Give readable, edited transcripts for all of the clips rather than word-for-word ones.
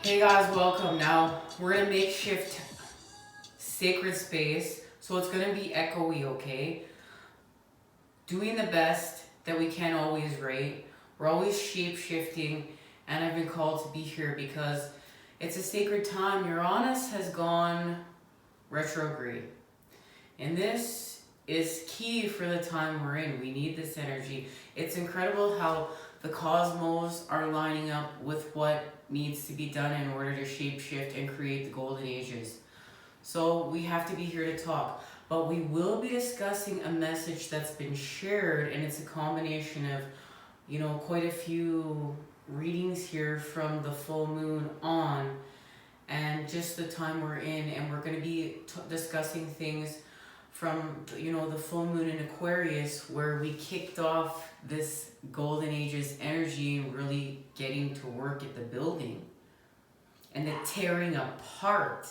Hey guys, welcome. Now we're in a makeshift sacred space, so it's gonna be echoey, okay? Doing the best that we can always, right? We're always shape-shifting, and I've been called to be here because it's a sacred time. Uranus has gone retrograde, and this is key for the time we're in. We need this energy. It's incredible how the cosmos are lining up with what needs to be done in order to shape-shift and create the golden ages. So we have to be here to talk. But we will be discussing a message that's been shared, and it's a combination of, quite a few readings here from the full moon on and just the time we're in. And we're going to be discussing things from, the full moon in Aquarius, where we kicked off this golden ages energy and really getting to work at the building and the tearing apart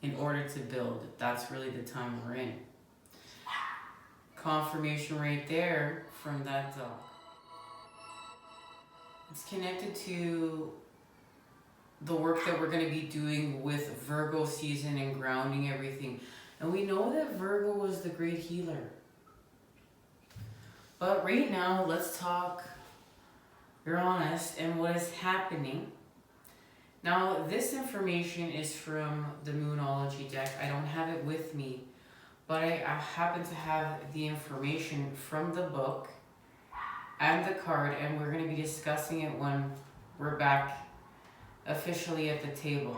in order to build. That's really the time we're in. Confirmation right there from that dog. It's connected to the work that we're going to be doing with Virgo season and grounding everything. And we know that Virgo was the great healer. But right now, let's talk Uranus and what is happening. Now, this information is from the Moonology deck. I don't have it with me, but I happen to have the information from the book and the card, and we're going to be discussing it when we're back officially at the table.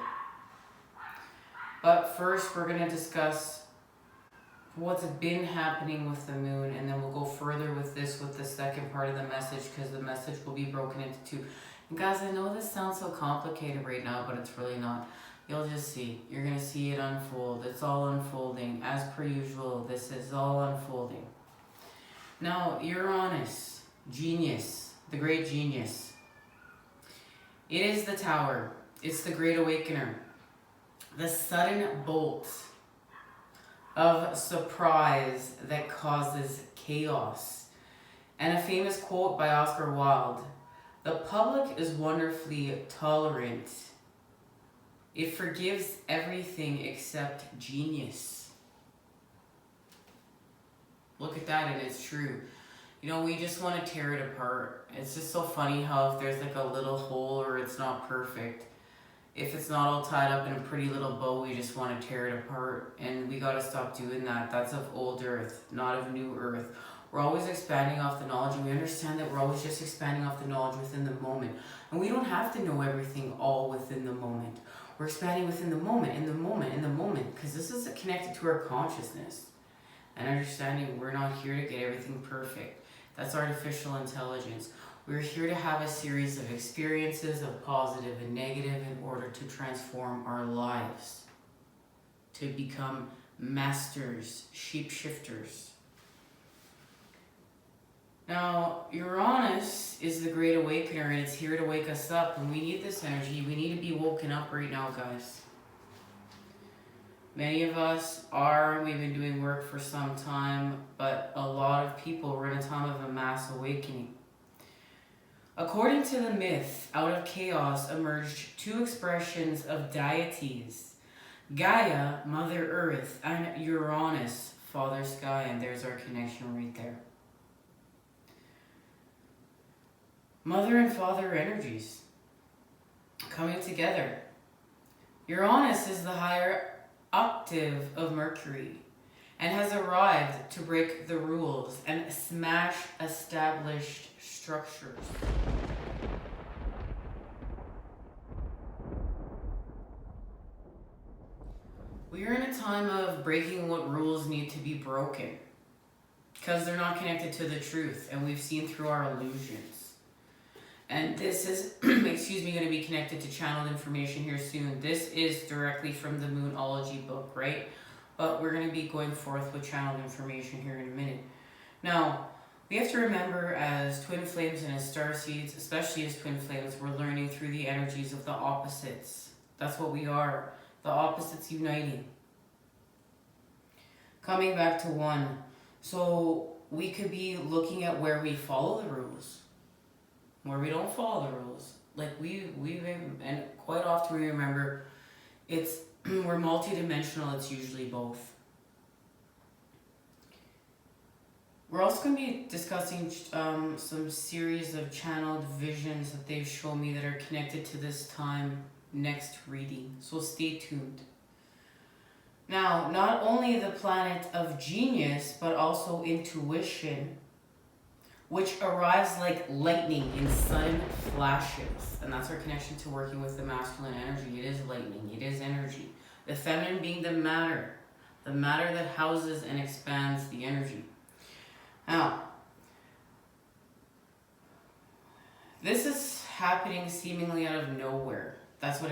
But first, we're going to discuss what's been happening with the moon, and then we'll go further with this with the second part of the message, because the message will be broken into two. And guys, I know this sounds so complicated right now, but it's really not. You'll just see. You're going to see it unfold. It's all unfolding. As per usual, this is all unfolding. Now, Uranus, genius, the great genius. It is the tower. It's the great awakener. The sudden bolt of surprise that causes chaos. And a famous quote by Oscar Wilde: "The public is wonderfully tolerant. It forgives everything except genius." Look at that, and it's true. We just want to tear it apart. It's just so funny how if there's like a little hole or it's not perfect, if it's not all tied up in a pretty little bow, we just want to tear it apart. And we got to stop doing that. That's of old earth, not of new earth. We're always expanding off the knowledge, and we understand that we're always just expanding off the knowledge within the moment. And we don't have to know everything all within the moment. We're expanding within the moment, in the moment, in the moment, because this is connected to our consciousness. And understanding we're not here to get everything perfect. That's artificial intelligence. We're here to have a series of experiences of positive and negative in order to transform our lives, to become masters, shapeshifters. Now, Uranus is the great awakener, and it's here to wake us up, and we need this energy. We need to be woken up right now, guys. Many of us are, we've been doing work for some time, but a lot of people, we're in a time of a mass awakening. According to the myth, out of chaos emerged two expressions of deities: Gaia, Mother Earth, and Uranus, Father Sky, and there's our connection right there. Mother and Father energies coming together. Uranus is the higher octave of Mercury and has arrived to break the rules and smash established structures. We are in a time of breaking what rules need to be broken because they're not connected to the truth, and we've seen through our illusions. And this is, going to be connected to channeled information here soon. This is directly from the Moonology book, right? But we're going to be going forth with channeled information here in a minute. Now, we have to remember, as twin flames and as starseeds, especially as twin flames, we're learning through the energies of the opposites. That's what we are. The opposites uniting. Coming back to one. So we could be looking at where we follow the rules, where we don't follow the rules. like we've and quite often we remember it's we're multidimensional. It's usually both. We're also going to be discussing some series of channeled visions that they've shown me that are connected to this time next reading. So stay tuned. Now, not only the planet of genius, but also intuition, which arrives like lightning in sudden flashes. And that's our connection to working with the masculine energy. It is lightning. It is energy. The feminine being the matter that houses and expands the energy. Now, this is happening seemingly out of nowhere. That's what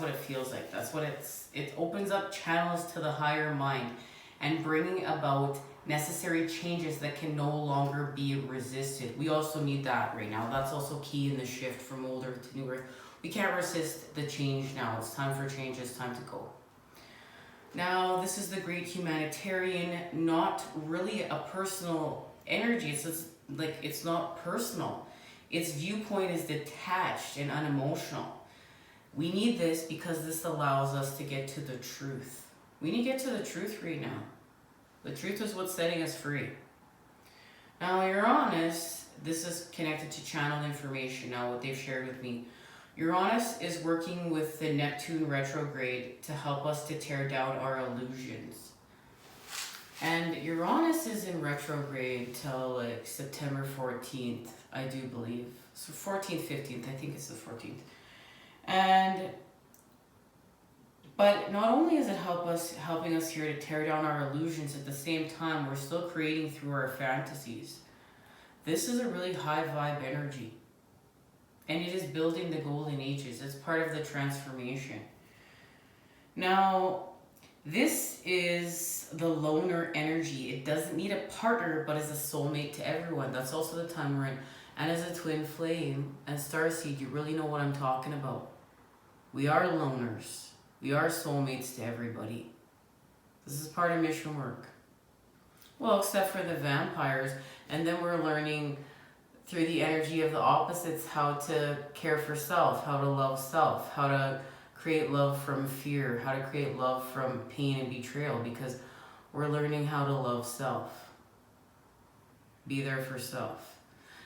it feels like. That's what it opens up channels to the higher mind and bringing about necessary changes that can no longer be resisted. We also need that right now. That's also key in the shift from old earth to new earth. We can't resist the change now. It's time for change. It's time to go. Now, this is the great humanitarian, not really a personal energy. It's just, like, it's not personal. Its viewpoint is detached and unemotional. We need this because this allows us to get to the truth. We need to get to the truth right now. The truth is what's setting us free. Now, Uranus, this is connected to channeled information now, what they've shared with me. Uranus is working with the Neptune retrograde to help us to tear down our illusions. And Uranus is in retrograde till like September 14th, I do believe. So 14th, 15th, I think it's the 14th. But not only is it helping us here to tear down our illusions, at the same time, we're still creating through our fantasies. This is a really high vibe energy. And it is building the golden ages. It's part of the transformation. Now, this is the loner energy. It doesn't need a partner, but is a soulmate to everyone. That's also the time we're in. And as a twin flame and starseed, you really know what I'm talking about. We are loners. We are soulmates to everybody. This is part of mission work. Well, except for the vampires. And then we're learning through the energy of the opposites how to care for self, how to love self, how to create love from fear, how to create love from pain and betrayal, because we're learning how to love self. Be there for self.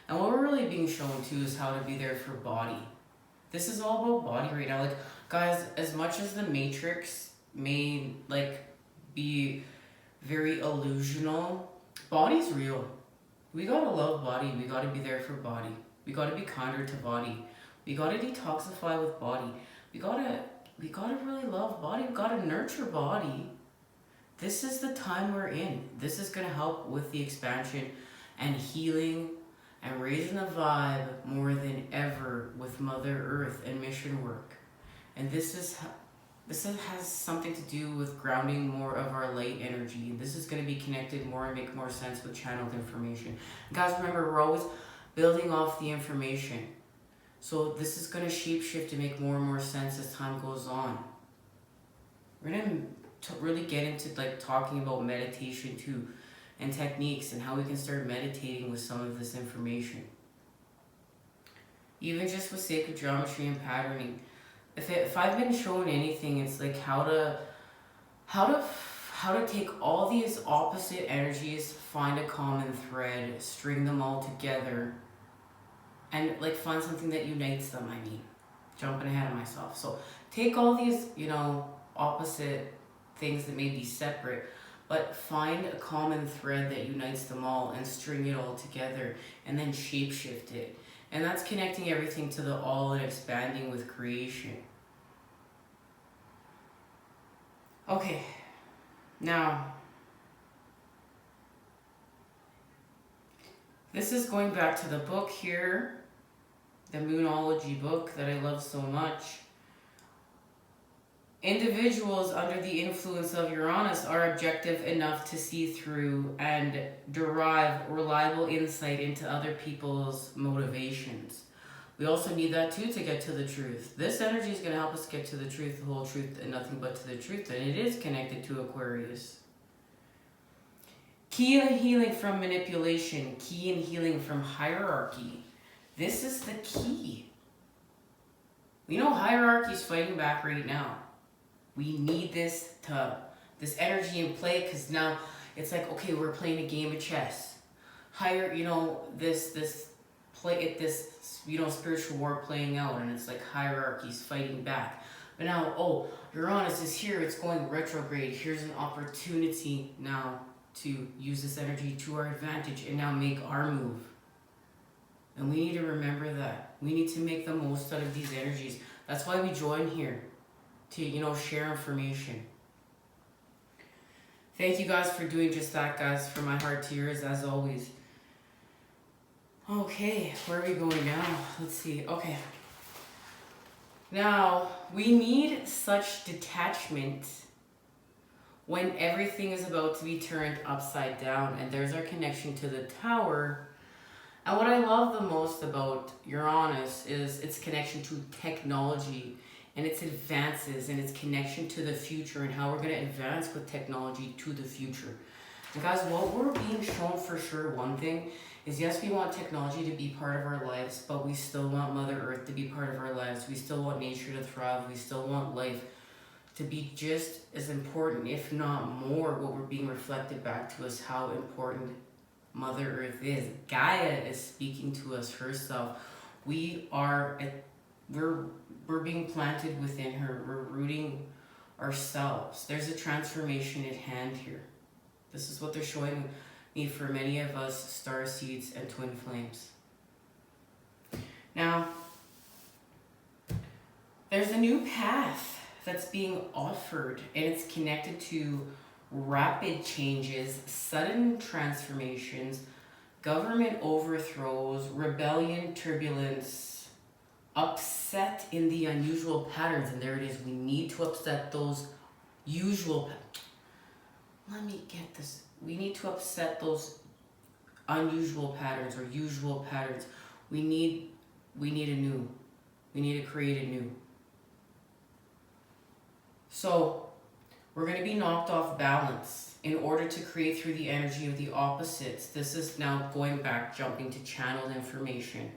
And what we're really being shown too is how to be there for body. This is all about body right now. Like, guys, as much as the Matrix may like be very illusional, body's real. We gotta love body. We gotta be there for body. We gotta be kinder to body. We gotta detoxify with body. We gotta really love body. We gotta nurture body. This is the time we're in. This is gonna help with the expansion and healing and raising the vibe more than ever with Mother Earth and mission work. And this has something to do with grounding more of our light energy. This is going to be connected more and make more sense with channeled information. Guys, remember, we're always building off the information. So this is going to shapeshift to make more and more sense as time goes on. We're going to really get into like talking about meditation too, and techniques and how we can start meditating with some of this information. Even just with sacred geometry and patterning. If I've been shown anything, it's like how to take all these opposite energies, find a common thread, string them all together, and like find something that unites them. I mean, jumping ahead of myself. So take all these, opposite things that may be separate, but find a common thread that unites them all and string it all together and then shapeshift it. And that's connecting everything to the all and expanding with creation. Okay, now, this is going back to the book here, the Moonology book that I love so much. Individuals under the influence of Uranus are objective enough to see through and derive reliable insight into other people's motivations. We also need that too to get to the truth. This energy is going to help us get to the truth, the whole truth, and nothing but to the truth. And it is connected to Aquarius. Key in healing from manipulation. Key in healing from hierarchy. This is the key. We know hierarchy's fighting back right now. We need this energy in play, because now it's like, okay, we're playing a game of chess. This spiritual war playing out, and it's like hierarchy's fighting back. But now, oh, Uranus is here, it's going retrograde. Here's an opportunity now to use this energy to our advantage and now make our move. And we need to remember that. We need to make the most out of these energies. That's why we join here, to, share information. Thank you guys for doing just that, guys, from my heart to yours, as always. Okay, where are we going now? Let's see. Okay. Now, we need such detachment when everything is about to be turned upside down. And there's our connection to the tower. And what I love the most about Uranus is its connection to technology and its advances and its connection to the future and how we're going to advance with technology to the future. And guys, what we're being shown for sure, one thing, is yes, we want technology to be part of our lives, but we still want Mother Earth to be part of our lives. We still want nature to thrive. We still want life to be just as important, if not more. What we're being reflected back to us, how important Mother Earth is. Gaia is speaking to us herself. We're being planted within her. We're rooting ourselves. There's a transformation at hand here. This is what they're showing me for many of us starseeds and twin flames. Now, there's a new path that's being offered, and it's connected to rapid changes, sudden transformations, government overthrows, rebellion, turbulence, upset in the unusual patterns. And there it is. We need to upset those usual. Let me get this. We need to upset those unusual patterns or usual patterns. We need a new. We need to create a new. So we're going to be knocked off balance in order to create through the energy of the opposites. This is now going back, jumping to channeled information.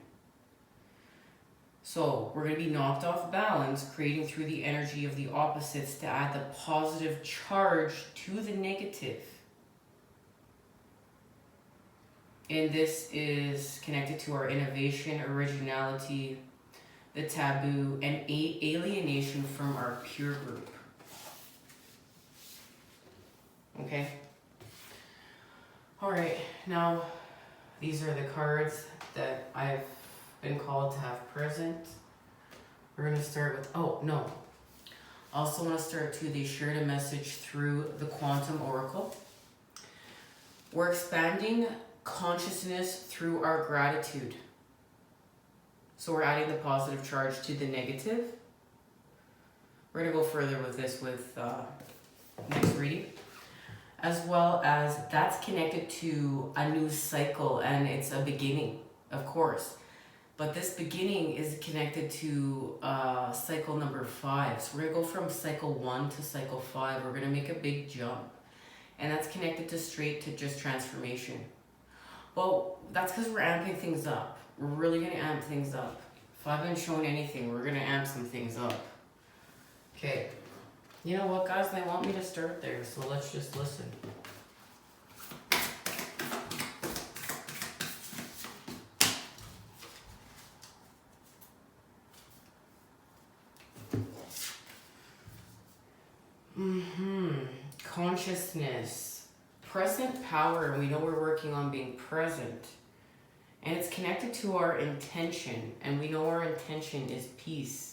So we're going to be knocked off balance, creating through the energy of the opposites to add the positive charge to the negative. And this is connected to our innovation, originality, the taboo, and alienation from our peer group. Okay? Alright, now these are the cards that I've been called to have present. We're going to start with, I also want to start too, they shared a message through the Quantum Oracle. We're expanding consciousness through our gratitude. So we're adding the positive charge to the negative. We're going to go further with this with next reading. As well as that's connected to a new cycle, and it's a beginning, of course. But this beginning is connected to cycle number 5. So we're going to go from cycle 1 to cycle 5. We're going to make a big jump. And that's connected to straight to just transformation. Well, that's because we're amping things up. We're really going to amp things up. If I've been shown anything, we're going to amp some things up. Okay. You know what, guys? They want me to start there, so let's just listen. Consciousness. Present power, and we know we're working on being present. And it's connected to our intention, and we know our intention is peace.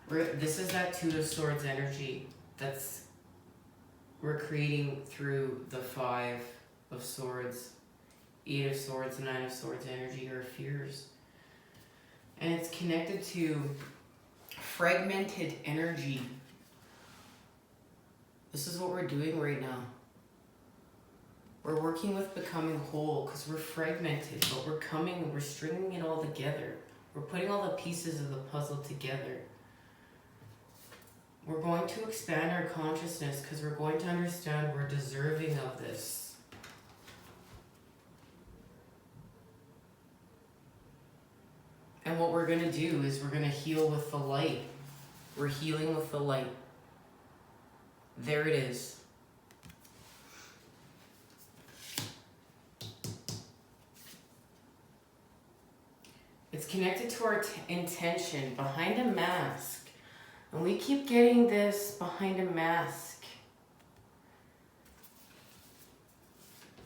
This is that Two of Swords energy that's we're creating through the 5 of Swords, 8 of Swords, 9 of Swords energy, or fears. And it's connected to fragmented energy. This is what we're doing right now. We're working with becoming whole because we're fragmented, but we're stringing it all together. We're putting all the pieces of the puzzle together. We're going to expand our consciousness because we're going to understand we're deserving of this. And what we're going to do is we're going to heal with the light. We're healing with the light. There it is. It's connected to our intention behind a mask. And we keep getting this behind a mask.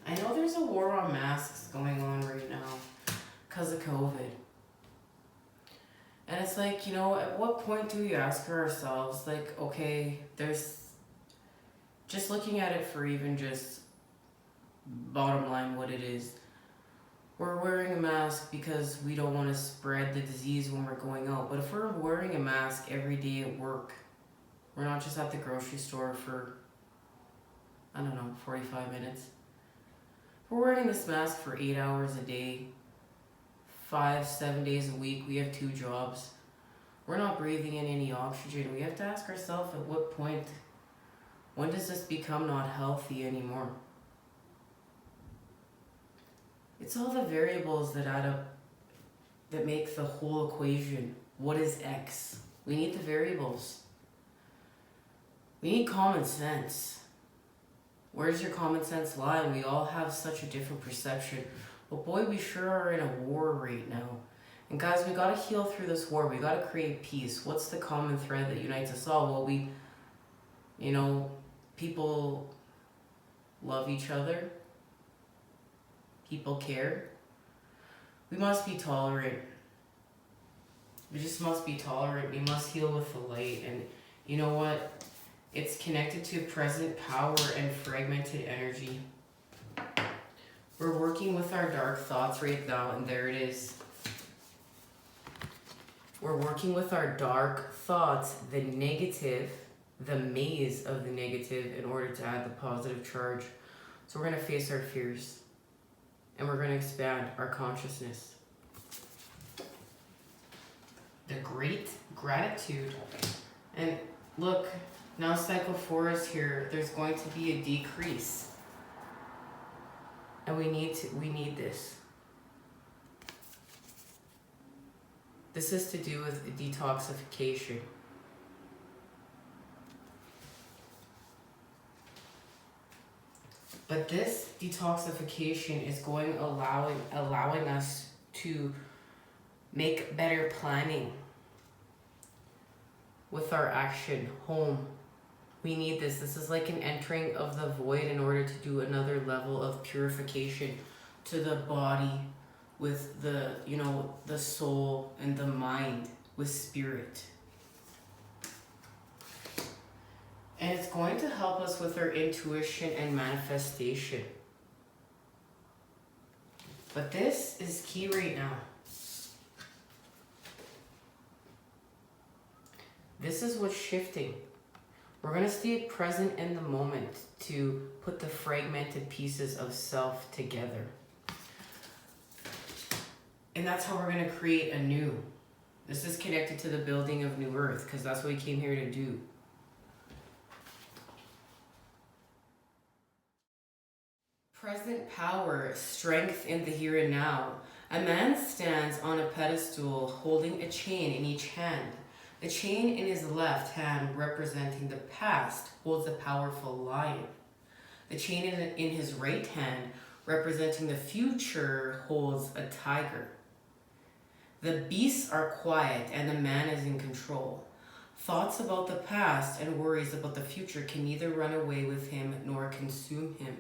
I know there's a war on masks going on right now because of COVID. And it's like, you know, at what point do we ask ourselves, like, okay, there's just looking at it for even just bottom line what it is. We're wearing a mask because we don't want to spread the disease when we're going out. But if we're wearing a mask every day at work, we're not just at the grocery store for, I don't know, 45 minutes. We're wearing this mask for 8 hours a day, 5-7 days a week. We have 2 jobs. We're not breathing in any oxygen. We have to ask ourselves at what point, when does this become not healthy anymore? It's all the variables that add up, that make the whole equation. What is X? We need the variables. We need common sense. Where does your common sense lie? And we all have such a different perception. But boy, we sure are in a war right now. And guys, we gotta heal through this war. We gotta create peace. What's the common thread that unites us all? Well, we, you know, people love each other. People care. We must be tolerant. We just must be tolerant. We must heal with the light. And you know what? It's connected to present power and fragmented energy. We're working with our dark thoughts right now, and there it is. We're working with our dark thoughts, the negative, the maze of the negative, in order to add the positive charge. So we're going to face our fears. And we're going to expand our consciousness. The Great Gratitude. And look, now cycle 4 is here. There's going to be a decrease. And we need this. This is to do with detoxification. But this detoxification is allowing us to make better planning with our action home. We need this. This is like an entering of the void in order to do another level of purification to the body with the, you know, the soul and the mind with spirit. And it's going to help us with our intuition and manifestation. But this is key right now. This is what's shifting. We're going to stay present in the moment to put the fragmented pieces of self together. And that's how we're going to create a new. This is connected to the building of New Earth, because that's what we came here to do. Present power, strength in the here and now. A man stands on a pedestal holding a chain in each hand. The chain in his left hand, representing the past, holds a powerful lion. The chain in his right hand, representing the future, holds a tiger. The beasts are quiet and the man is in control. Thoughts about the past and worries about the future can neither run away with him nor consume him.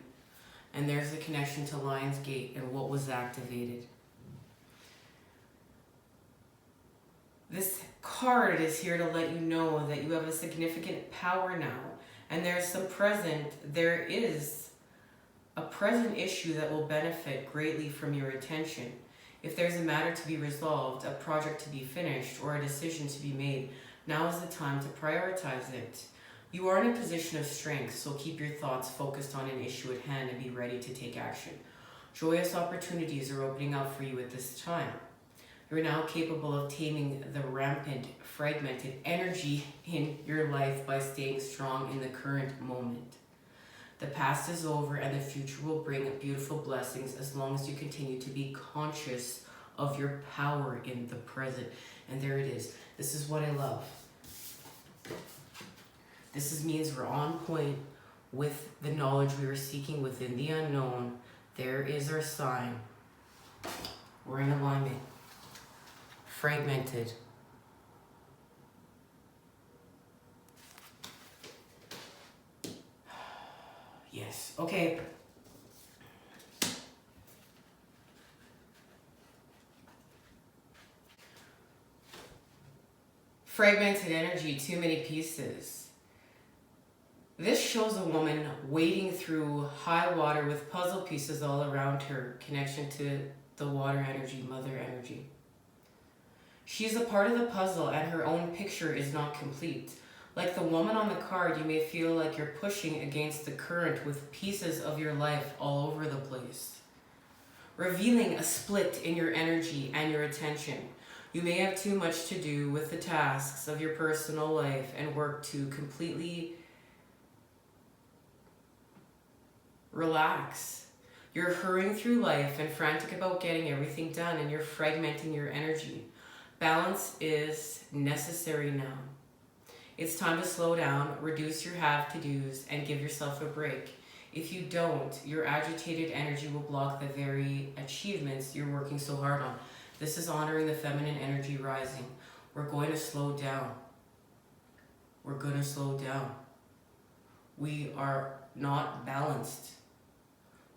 And there's a connection to Lionsgate and what was activated. This card is here to let you know that you have a significant power now. And there is a present issue that will benefit greatly from your attention. If there's a matter to be resolved, a project to be finished, or a decision to be made, now is the time to prioritize it. You are in a position of strength, so keep your thoughts focused on an issue at hand and be ready to take action. Joyous opportunities are opening up for you at this time. You're now capable of taming the rampant, fragmented energy in your life by staying strong in the current moment. The past is over and the future will bring beautiful blessings as long as you continue to be conscious of your power in the present. And there it is. This is what I love. This means we're on point with the knowledge we were seeking within the unknown. There is our sign. We're in alignment. Fragmented. Yes. Okay. Fragmented energy, too many pieces. This shows a woman wading through high water with puzzle pieces all around her, connection to the water energy, mother energy. She's a part of the puzzle and her own picture is not complete. Like the woman on the card, you may feel like you're pushing against the current with pieces of your life all over the place, revealing a split in your energy and your attention. You may have too much to do with the tasks of your personal life and work to completely relax. You're hurrying through life and frantic about getting everything done, and you're fragmenting your energy. Balance is necessary now. It's time to slow down, reduce your have-to-dos, and give yourself a break. If you don't, your agitated energy will block the very achievements you're working so hard on. This is honoring the feminine energy rising. We're going to slow down. We're going to slow down. We are not balanced.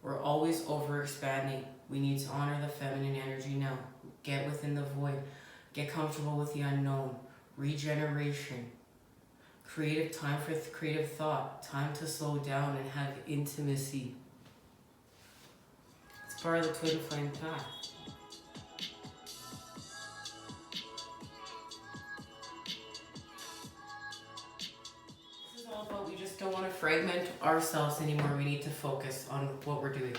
We're always overexpanding. We need to honor the feminine energy now. Get within the void. Get comfortable with the unknown. Regeneration. Creative time for creative thought. Time to slow down and have intimacy. It's part of the twin flame path. This is all about we just don't want to fragment ourselves anymore. We need to focus on what we're doing.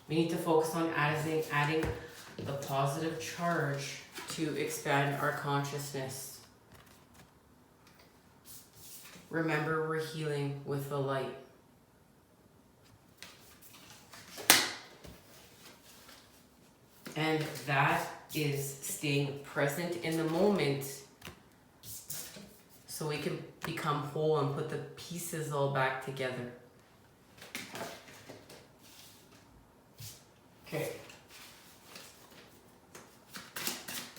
We need to focus on adding the positive charge to expand our consciousness. Remember, we're healing with the light. And that is staying present in the moment so we can become whole and put the pieces all back together. Okay.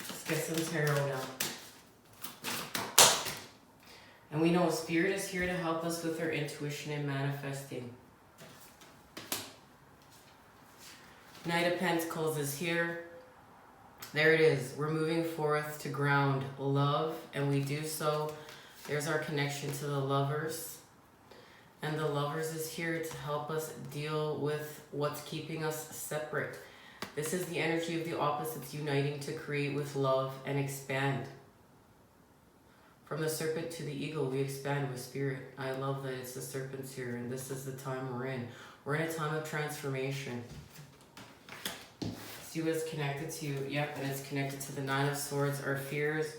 Let's get some tarot now. And we know Spirit is here to help us with our intuition and manifesting. Knight of Pentacles is here. There it is. We're moving forth to ground love, and we do so. There's our connection to the Lovers. And the Lovers is here to help us deal with what's keeping us separate. This is the energy of the opposites uniting to create with love and expand. From the serpent to the eagle, we expand with Spirit. I love that it's the serpents here, and this is the time we're in. We're in a time of transformation. See what it's connected to? Yep, and it's connected to the Nine of Swords, our fears.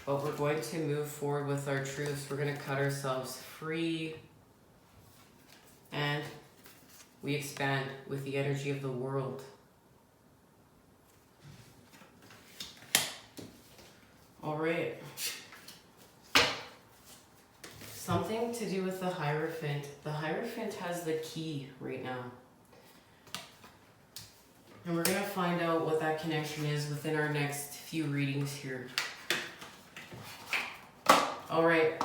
But we're going to move forward with our truths. We're going to cut ourselves free. And we expand with the energy of the world. All right. Something to do with the Hierophant. The Hierophant has the key right now. And we're going to find out what that connection is within our next few readings here. All right.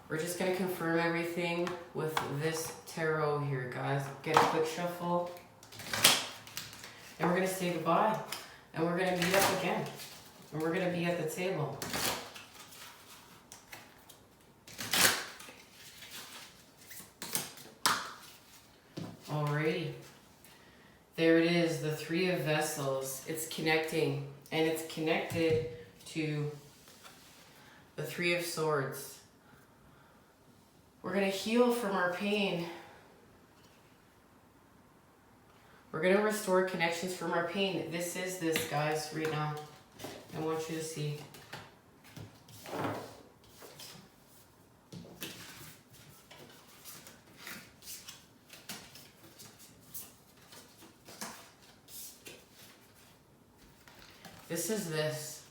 We're just going to confirm everything with this tarot here, guys. Get a quick shuffle. And we're going to say goodbye. And we're going to meet up again. And we're going to be at the table. Alrighty. There it is, the Three of Vessels. It's connecting, and it's connected to the Three of Swords. We're going to heal from our pain. We're going to restore connections from our pain. This is this, guys, right now. I want you to see. This is this.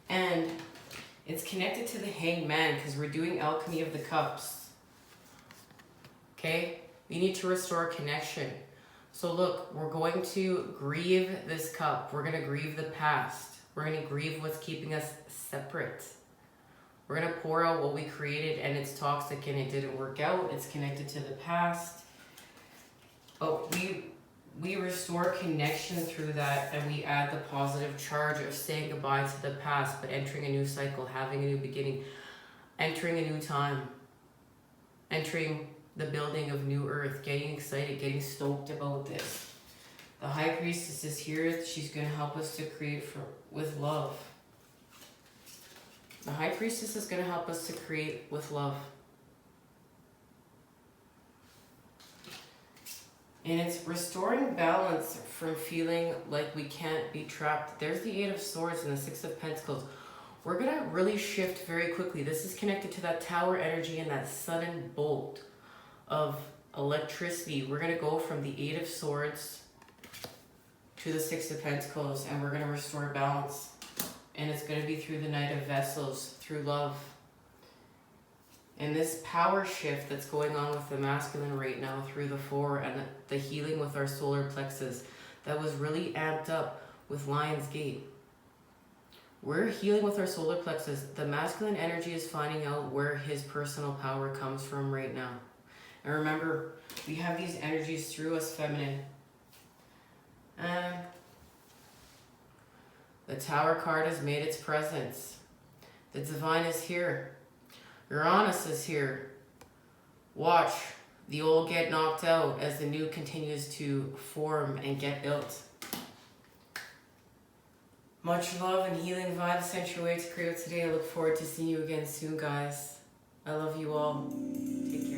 And it's connected to the Hanged Man because we're doing Alchemy of the Cups. Okay? We need to restore connection. So look, we're going to grieve this cup. We're going to grieve the past. We're going to grieve what's keeping us separate. We're going to pour out what we created and it's toxic and it didn't work out. It's connected to the past. But we restore connection through that, and we add the positive charge of saying goodbye to the past, but entering a new cycle, having a new beginning, entering a new time, entering the building of new earth, getting excited, getting stoked about this. The High Priestess is here. She's going to help us to create with love. The High Priestess is going to help us to create with love. And it's restoring balance from feeling like we can't be trapped. There's the Eight of Swords and the Six of Pentacles. We're going to really shift very quickly. This is connected to that tower energy and that sudden bolt of electricity. We're going to go from the Eight of Swords to the Six of Pentacles, and we're going to restore balance. And it's going to be through the Knight of Vessels, through love. And this power shift that's going on with the masculine right now through the Four and the healing with our solar plexus that was really amped up with Lion's Gate. We're healing with our solar plexus. The masculine energy is finding out where his personal power comes from right now. And remember, we have these energies through us feminine. And the Tower card has made its presence. The divine is here. Uranus is here. Watch the old get knocked out as the new continues to form and get built. Much love and healing vibes sent your way to create today. I look forward to seeing you again soon, guys. I love you all. Take care.